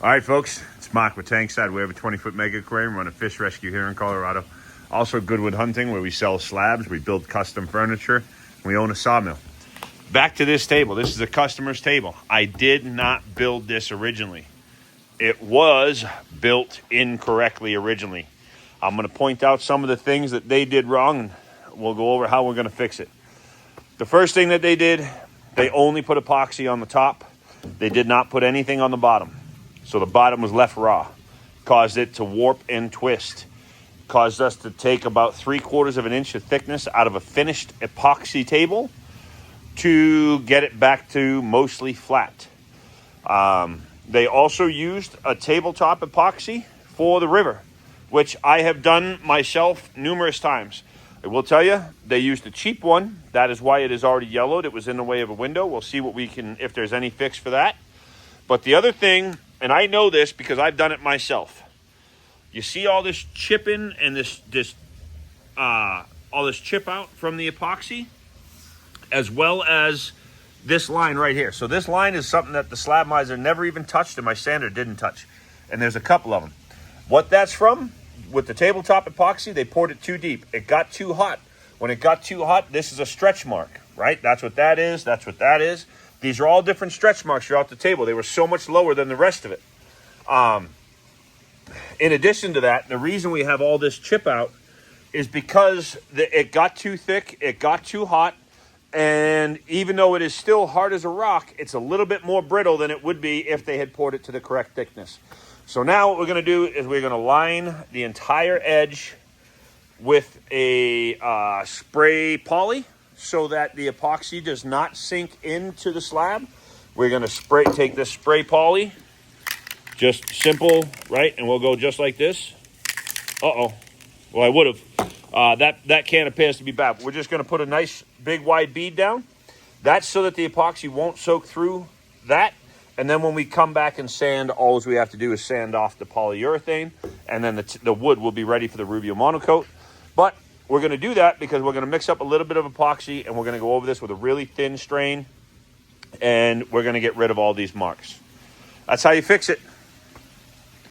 All right, folks, it's Mark with Tankside. We have a 20-foot mega aquarium, run a fish rescue here in Colorado. Also Goodwood Hunting, where we sell slabs, we build custom furniture, we own a sawmill. Back to this table. This is a customer's table. I did not build this originally. It was built incorrectly originally. I'm going to point out some of the things that they did wrong, and we'll go over how we're going to fix it. The first thing that they did, they only put epoxy on the top. They did not put anything on the bottom. So the bottom was left raw. Caused it to warp and twist. Caused us to take about 3/4 of an inch of thickness out of a finished epoxy table to get it back to mostly flat. They also used a tabletop epoxy for the river, which I have done myself numerous times. I will tell you, they used a cheap one. That is why it is already yellowed. It was in the way of a window. We'll see what we can, if there's any fix for that. But the other thing, and I know this because I've done it myself. You see all this chipping and all this chip out from the epoxy, as well as this line right here. So this line is something that the slab miser never even touched and my sander didn't touch. And there's a couple of them. What that's from, with the tabletop epoxy, they poured it too deep. It got too hot. When it got too hot, this is a stretch mark, right? That's what that is. That's what that is. These are all different stretch marks throughout the table. They were so much lower than the rest of it. In addition to that, the reason we have all this chip out is because it got too thick, it got too hot, and even though it is still hard as a rock, it's a little bit more brittle than it would be if they had poured it to the correct thickness. So now what we're going to do is we're going to line the entire edge with a spray poly so that the epoxy does not sink into the slab. We're going to take this spray poly, just simple, right? And we'll go just like this. Uh-oh. Well, I would have. That can appears to be bad. But we're just going to put a nice big wide bead down. That's so that the epoxy won't soak through that. And then when we come back and sand, all we have to do is sand off the polyurethane, and then the wood will be ready for the Rubio monocoat. But we're going to do that because we're going to mix up a little bit of epoxy, and we're going to go over this with a really thin strain, and we're going to get rid of all these marks. That's how you fix it.